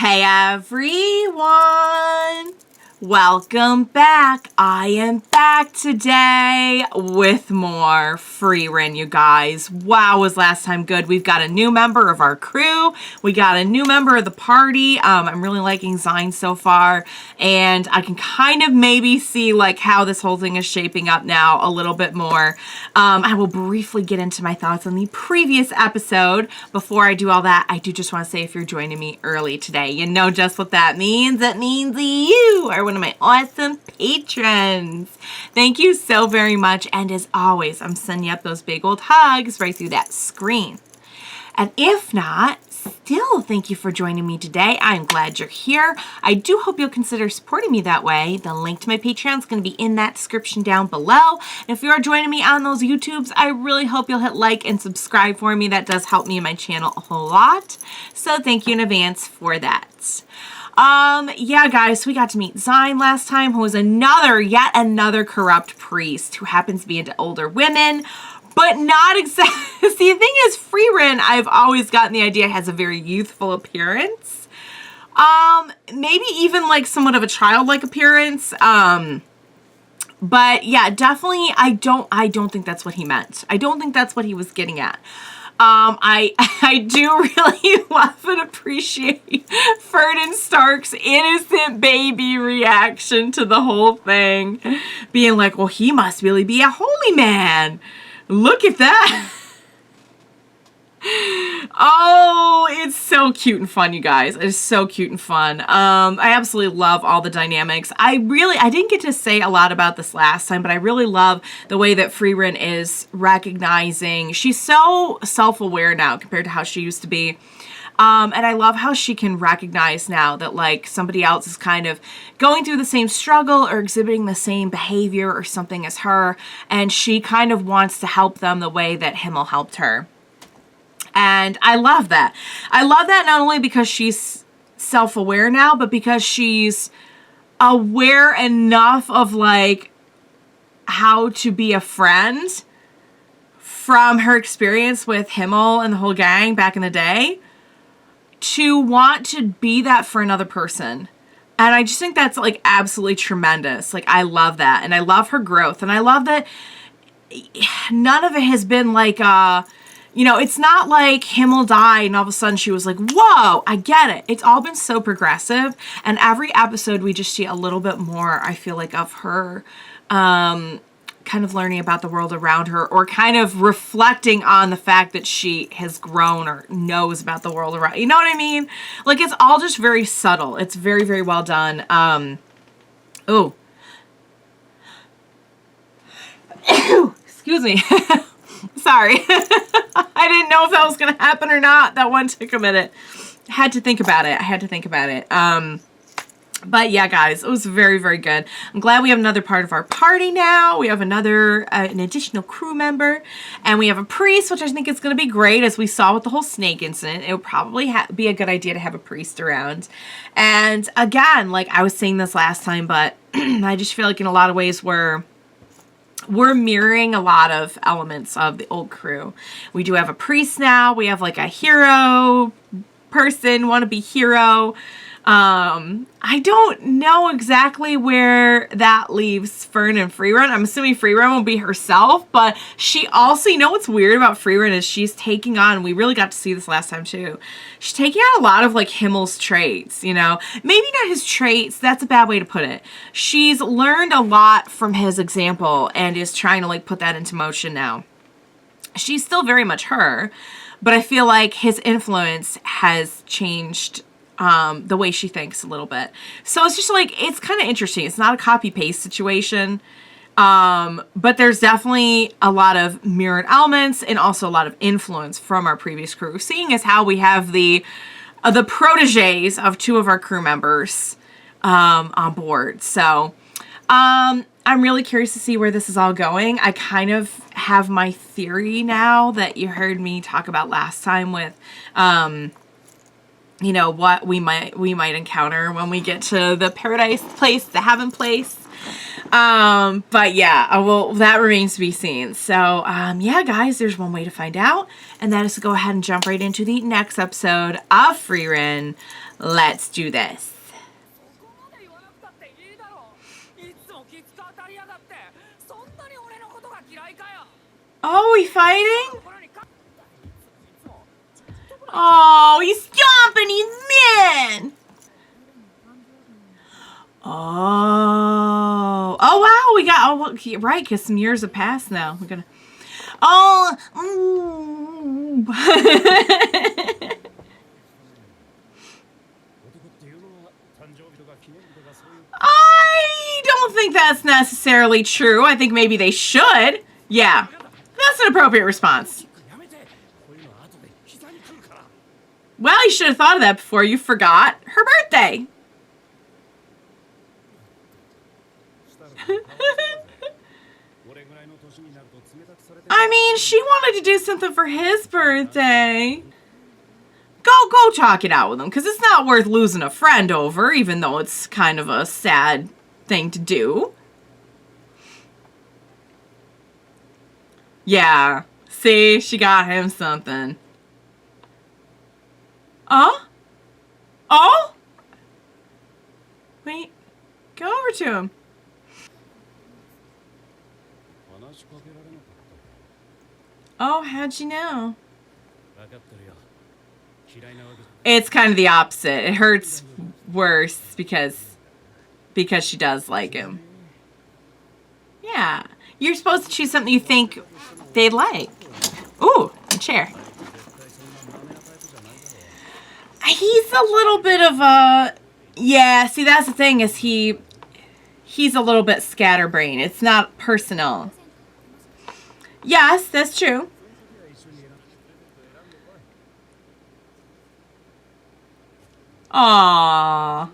Hey everyone! Welcome back. I am back today with more Frieren, you guys. Wow, was last time good. We've got a new member of our crew. We got a new member of the party. I'm really liking Zine so far, and I can kind of maybe see like how this whole thing is shaping up now a little bit more. I will briefly get into my thoughts on the previous episode. Before I do all that, I do just want to say if you're joining me early today, you know just what that means. That means you are one of my awesome patrons. Thank you so very much. And as always, I'm sending you up those big old hugs right through that screen. And if not, still thank you for joining me today. I'm glad you're here. I do hope you'll consider supporting me that way. The link to my Patreon is going to be in that description down below. And if you are joining me on those YouTubes, I really hope you'll hit like and subscribe for me. That does help me and my channel a whole lot. So thank you in advance for that. Yeah, guys, we got to meet Zine last time, who is yet another corrupt priest who happens to be into older women, but not exactly. See, the thing is, Frieren, I've always gotten the idea, has a very youthful appearance. Maybe even like somewhat of a childlike appearance. But yeah, definitely, I don't think that's what he meant. I don't think that's what he was getting at. I do really love and appreciate Fern and Stark's innocent baby reaction to the whole thing. Being like, well, he must really be a holy man. Look at that. Oh, it's so cute and fun, you guys. It's so cute and fun. I absolutely love all the dynamics. I didn't get to say a lot about this last time, but I really love the way that Frieren is recognizing. She's so self-aware now compared to how she used to be. And I love how she can recognize now that like somebody else is kind of going through the same struggle or exhibiting the same behavior or something as her. And she kind of wants to help them the way that Himmel helped her. And I love that. I love that not only because she's self-aware now, but because she's aware enough of like how to be a friend from her experience with Himmel and the whole gang back in the day to want to be that for another person. And I just think that's like absolutely tremendous. Like I love that. And I love her growth. And I love that none of it has been like you know, it's not like Himmel died and all of a sudden she was like, whoa, I get it. It's all been so progressive. And every episode we just see a little bit more, I feel like, of her kind of learning about the world around her or kind of reflecting on the fact that she has grown or knows about the world around. You know what I mean? Like, it's all just very subtle. It's very, very well done. Oh. Excuse me. Sorry. I didn't know if that was going to happen or not. That one took a minute. I had to think about it. But yeah, guys, it was very, very good. I'm glad we have another part of our party now. We have another, an additional crew member. And we have a priest, which I think is going to be great. As we saw with the whole snake incident, it would probably be a good idea to have a priest around. And again, like I was saying this last time, but I just feel like in a lot of ways we're mirroring a lot of elements of the old crew. We do have a priest now. We have like a hero person, wannabe hero. I don't know exactly where that leaves Fern and Frieren. I'm assuming Frieren will be herself, but she also, you know what's weird about Frieren is she's taking on, we really got to see this last time too, she's taking on a lot of like Himmel's traits, you know, maybe not his traits, that's a bad way to put it. She's learned a lot from his example and is trying to like put that into motion now. She's still very much her, but I feel like his influence has changed the way she thinks a little bit. So it's just like, it's kind of interesting. It's not a copy-paste situation. But there's definitely a lot of mirrored elements and also a lot of influence from our previous crew, seeing as how we have the proteges of two of our crew members, on board. So, I'm really curious to see where this is all going. I kind of have my theory now that you heard me talk about last time with, you know, what we might encounter when we get to the paradise place, the heaven place. But yeah, well, that remains to be seen. So, yeah, guys, there's one way to find out, and that is to go ahead and jump right into the next episode of Frieren. Let's do this. Oh, we fighting? Oh, he's stomping, he's man. Oh, oh wow, we got, oh, right, because some years have passed now. We're gonna, oh, I don't think that's necessarily true. I think maybe they should. Yeah, that's an appropriate response. Well, you should have thought of that before you forgot her birthday. I mean, she wanted to do something for his birthday. Go talk it out with him, because it's not worth losing a friend over, even though it's kind of a sad thing to do. Yeah. See, she got him something. Oh? Oh? Wait. Go over to him. Oh, how'd you know? It's kind of the opposite. It hurts worse because she does like him. Yeah. You're supposed to choose something you think they'd like. Ooh, a chair. He's a little bit of a... Yeah, see, that's the thing, is he's a little bit scatterbrained. It's not personal. Yes, that's true. Aww.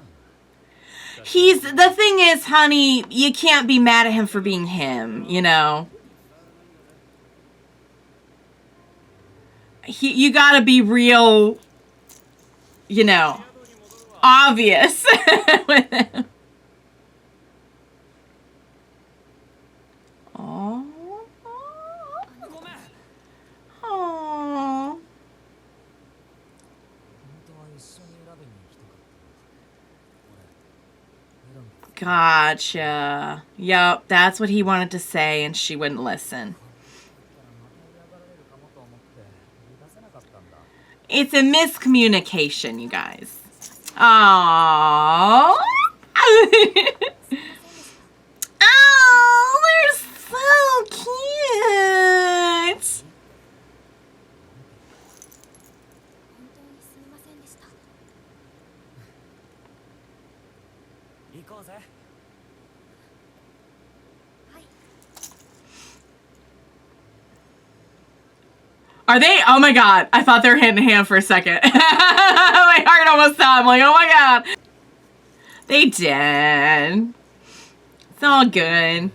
The thing is, honey, you can't be mad at him for being him, you know? You gotta be real, you know, obvious with him. Aww. Aww. Gotcha. Yep, that's what he wanted to say, and she wouldn't listen. It's a miscommunication, you guys. Aww. Oh, they're so cute. Are they? Oh my god. I thought they were hand in hand for a second. My heart almost stopped. I'm like, oh my god. They did. It's all good.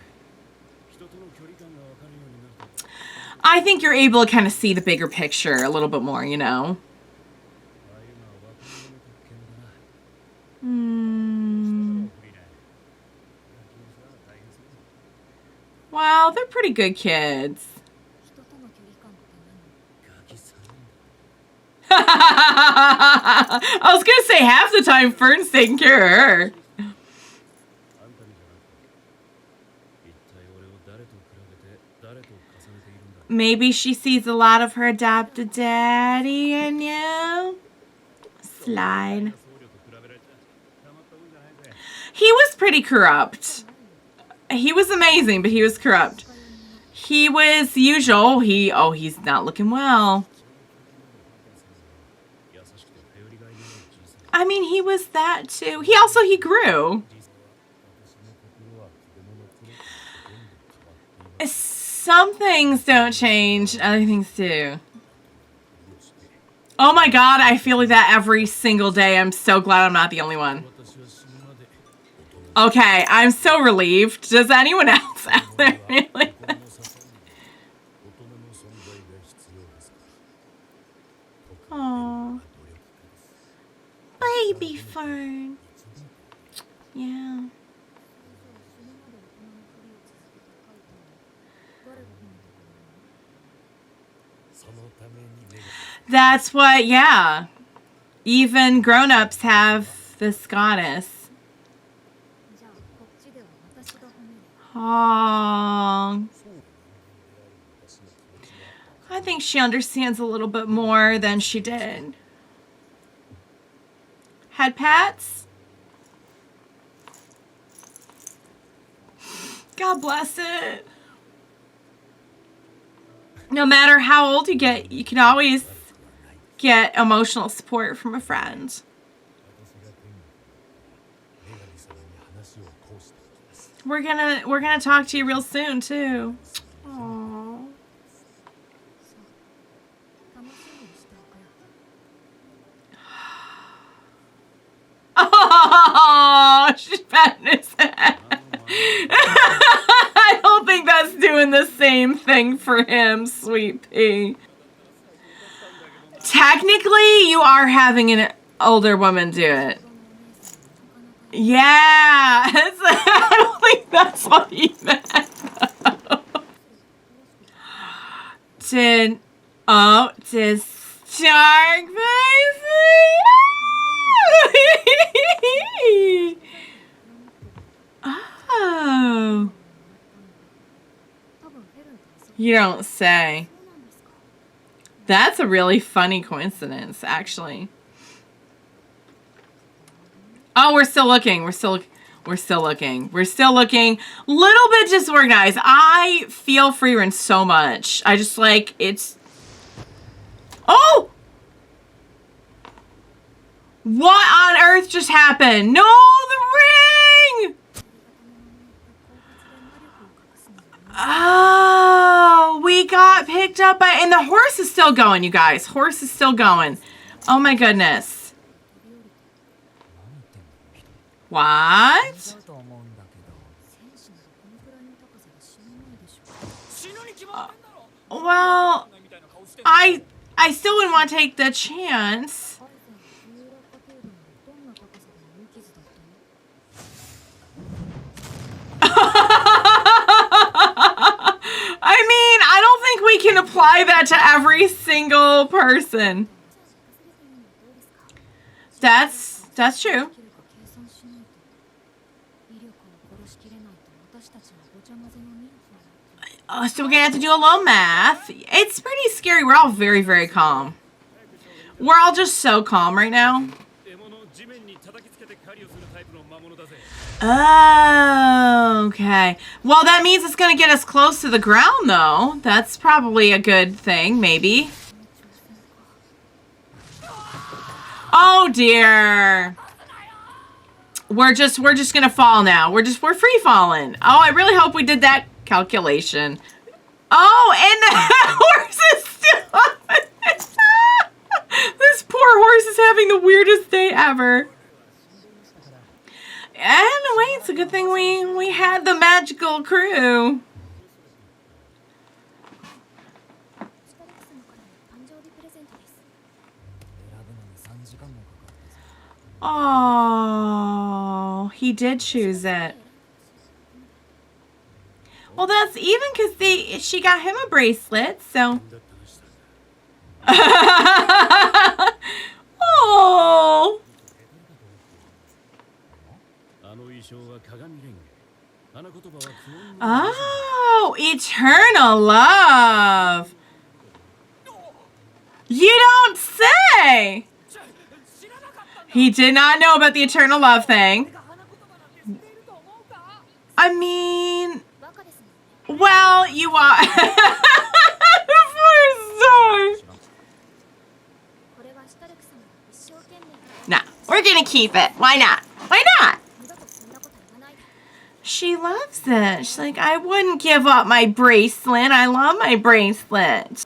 I think you're able to kind of see the bigger picture a little bit more, you know? Well, they're pretty good kids. I was gonna say half the time Fern's taking care of her. Maybe she sees a lot of her adopted daddy in you. Slide. He was pretty corrupt. He was amazing, but he was corrupt. He was usual. He's not looking well. I mean, he was that too. He grew. Some things don't change, other things do. Oh my god, I feel like that every single day. I'm so glad I'm not the only one. Okay, I'm so relieved. Does anyone else out there feel like that? Aww. Baby Fern. Yeah. That's what, yeah. Even grown-ups have this goddess. Oh. I think she understands a little bit more than she did. Head pats? God bless it. No matter how old you get, you can always get emotional support from a friend. We're gonna talk to you real soon too. Aww. Oh, she's patting his head. I don't think that's doing the same thing for him, sweet pea. Technically, you are having an older woman do it. Yeah, I don't think that's what he meant. Did Stark baby? Oh. You don't say. That's a really funny coincidence, actually. Oh, we're still looking. We're still looking. Little bit disorganized. I feel Frieren so much. I just like it's. Oh! What on earth just happened? No, the ring! Oh, we got picked up by, and the horse is still going, you guys. Horse is still going. Oh my goodness. What? Well, I still wouldn't want to take the chance. I mean, I don't think we can apply that to every single person. That's true. So we're gonna have to do a little math. It's pretty scary. We're all very, very calm. We're all just so calm right now. Oh, okay. Well, that means it's gonna get us close to the ground, though. That's probably a good thing, maybe. Oh dear. We're just gonna fall now. We're free falling. Oh, I really hope we did that calculation. Oh, and the horse is still This poor horse is having the weirdest day ever. And wait, it's a good thing we had the magical crew. Oh, he did choose it. Well, that's even because she got him a bracelet, so. Oh. Oh, eternal love. You don't say. He did not know about the eternal love thing. I mean, well, you are. Nah, we're gonna keep it. Why not? Why not? She loves it. She's like, I wouldn't give up my bracelet. I love my bracelet.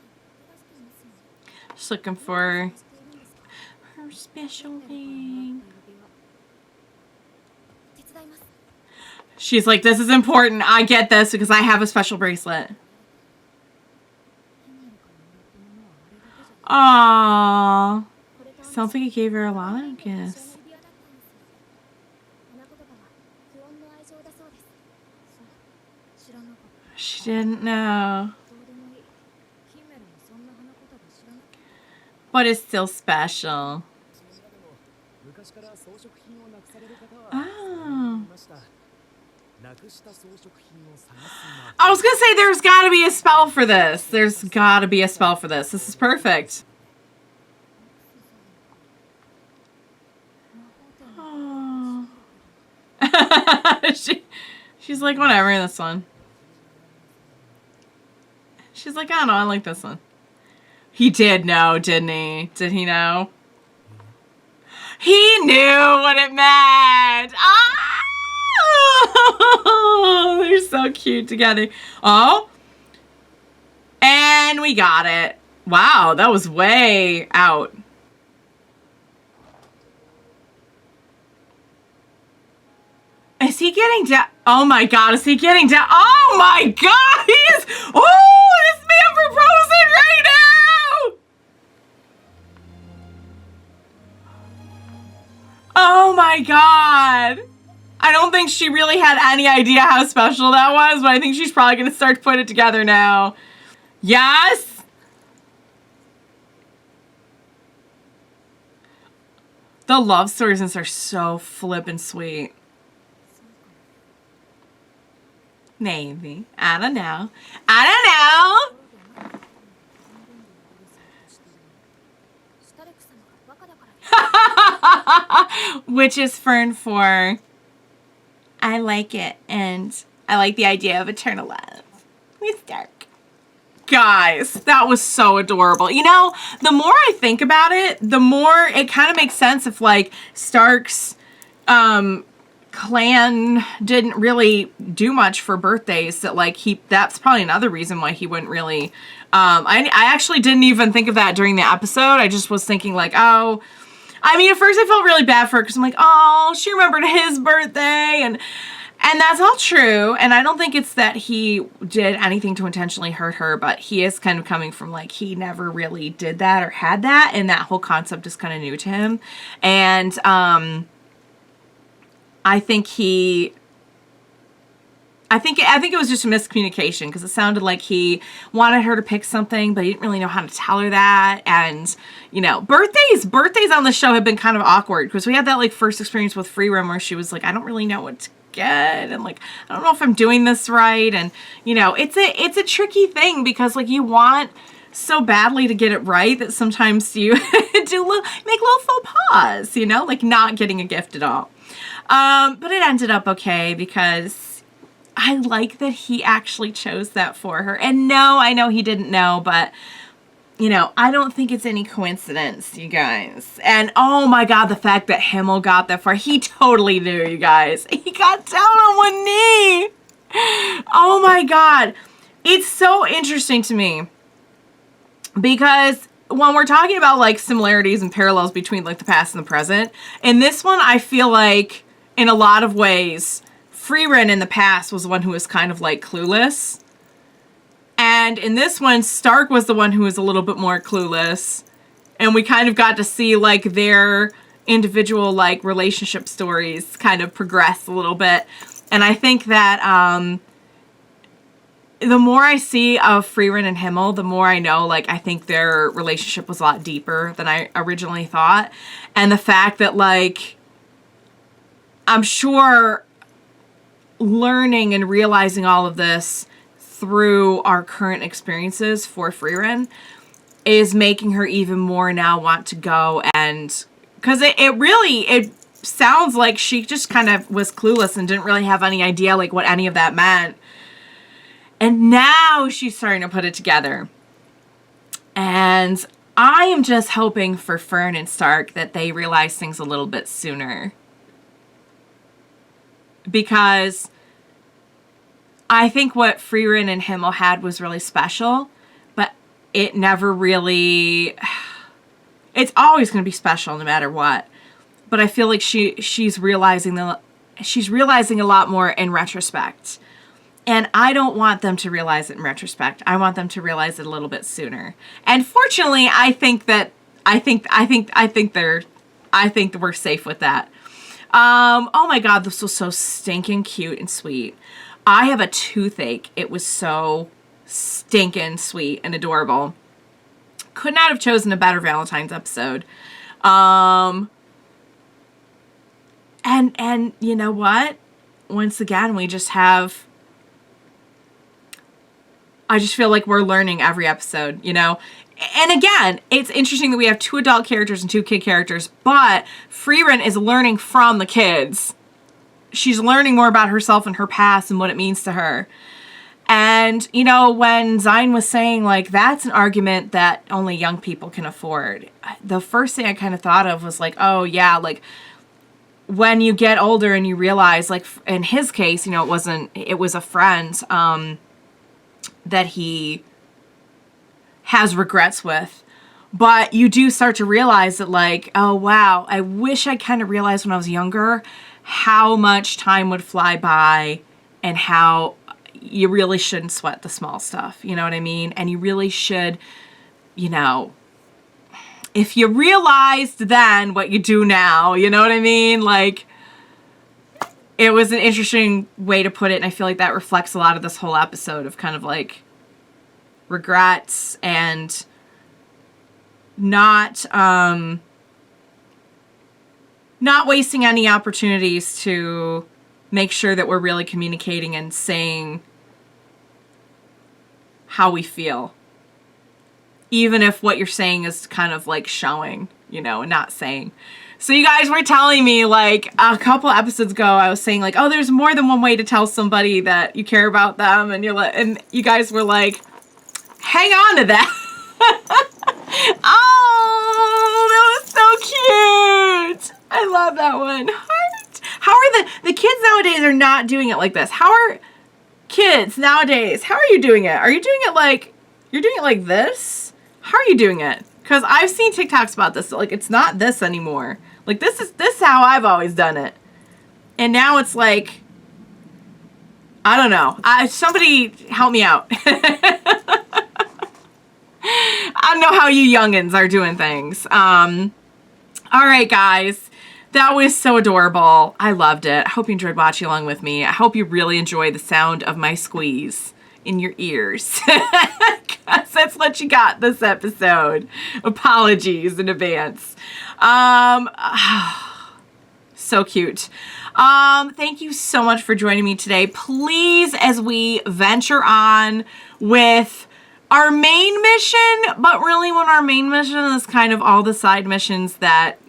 Just looking for her special thing. She's like, this is important. I get this because I have a special bracelet. Aww. Sounds like he gave her a lot of gifts. She didn't know. But it's still special. Oh. I was gonna say there's gotta be a spell for this. There's gotta be a spell for this. This is perfect. Oh. She's like, whatever, this one. She's like, I don't know, I like this one. He did know, didn't he? Did he know? He knew what it meant. Oh, they're so cute together. Oh, and we got it. Wow, that was way out. Is he getting down? Oh my God, is he getting down? Oh my God, he is. Oh, this man proposing right now. Oh my God. I don't think she really had any idea how special that was, but I think she's probably going to start to put it together now. Yes? The love stories in this are so flippin' sweet. Maybe. I don't know. I don't know. Which is Fern for I like it, and I like the idea of eternal love with Stark. Guys, that was so adorable. You know, the more I think about it, the more it kind of makes sense if, like, Stark's clan didn't really do much for birthdays, that, like, that's probably another reason why he wouldn't really, I actually didn't even think of that during the episode. I just was thinking, like, oh, I mean, at first I felt really bad for her because I'm like, oh, she remembered his birthday, and that's all true, and I don't think it's that he did anything to intentionally hurt her, but he is kind of coming from, like, he never really did that or had that, and that whole concept is kind of new to him, and I think it was just a miscommunication, because it sounded like he wanted her to pick something, but he didn't really know how to tell her that. And, you know, birthdays on the show have been kind of awkward, because we had that, like, first experience with Frieren where she was like, I don't really know what to get, and, like, I don't know if I'm doing this right. And, you know, it's a tricky thing, because, like, you want so badly to get it right that sometimes you make little faux pas, you know, like not getting a gift at all. But it ended up okay, because I like that he actually chose that for her. And no, I know he didn't know, but, you know, I don't think it's any coincidence, you guys. And oh my God, the fact that Himmel got that far, he totally knew, you guys. He got down on one knee. Oh my God. It's so interesting to me, because when we're talking about, like, similarities and parallels between, like, the past and the present, in this one, I feel like in a lot of ways, Frieren in the past was the one who was kind of, like, clueless. And in this one, Stark was the one who was a little bit more clueless. And we kind of got to see, like, their individual, like, relationship stories kind of progress a little bit. And I think that the more I see of Frieren and Himmel, the more I know, like, I think their relationship was a lot deeper than I originally thought. And the fact that, like, I'm sure learning and realizing all of this through our current experiences for Frieren is making her even more now want to go, and because it sounds like she just kind of was clueless and didn't really have any idea, like, what any of that meant, and now she's starting to put it together. And I am just hoping for Fern and Stark that they realize things a little bit sooner, because I think what Frieren and Himmel had was really special, but it never really, it's always going to be special no matter what. But I feel like she's realizing a lot more in retrospect. And I don't want them to realize it in retrospect. I want them to realize it a little bit sooner. And fortunately, I think we're safe with that. Oh my God, this was so stinking cute and sweet. I have a toothache. It was so stinking sweet and adorable. Could not have chosen a better Valentine's episode. And you know what? Once again, we just have, I just feel like we're learning every episode, you know? And again, it's interesting that we have 2 adult characters and 2 kid characters, but Frieren is learning from the kids. She's learning more about herself and her past and what it means to her. And, you know, when Zine was saying, like, that's an argument that only young people can afford, the first thing I kind of thought of was like, oh, yeah, like, when you get older and you realize, like, in his case, you know, it was a friend that he has regrets with. But you do start to realize that, like, oh, wow, I wish I kind of realized when I was younger how much time would fly by and how you really shouldn't sweat the small stuff. You know what I mean? And you really should, you know, if you realized then what you do now, you know what I mean? Like, it was an interesting way to put it. And I feel like that reflects a lot of this whole episode of kind of like regrets and not wasting any opportunities to make sure that we're really communicating and saying how we feel. Even if what you're saying is kind of like showing, you know, and not saying. So you guys were telling me, like, a couple episodes ago, I was saying, like, oh, there's more than one way to tell somebody that you care about them. And you're like, and you guys were like, hang on to that. Oh, that was so cute. I love that one. Heart. How are the kids nowadays are not doing it like this? How are kids nowadays? How are you doing it? Are you doing it like, you're doing it like this? How are you doing it? Because I've seen TikToks about this. Like, it's not this anymore. Like, this is how I've always done it. And now it's like, I don't know. Somebody help me out. I don't know how you youngins are doing things. All right, guys. That was so adorable. I loved it. I hope you enjoyed watching along with me. I hope you really enjoy the sound of my squeeze in your ears. Because that's what you got this episode. Apologies in advance. So cute. Thank you so much for joining me today. Please, as we venture on with our main mission, but really when our main mission is kind of all the side missions, that's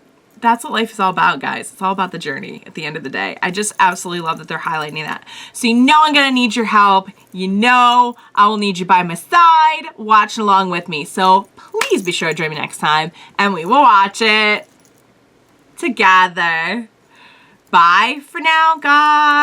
what life is all about, guys. It's all about the journey at the end of the day. I just absolutely love that they're highlighting that. So you know I'm going to need your help. You know I will need you by my side, watching along with me. So please be sure to join me next time, and we will watch it together. Bye for now, guys.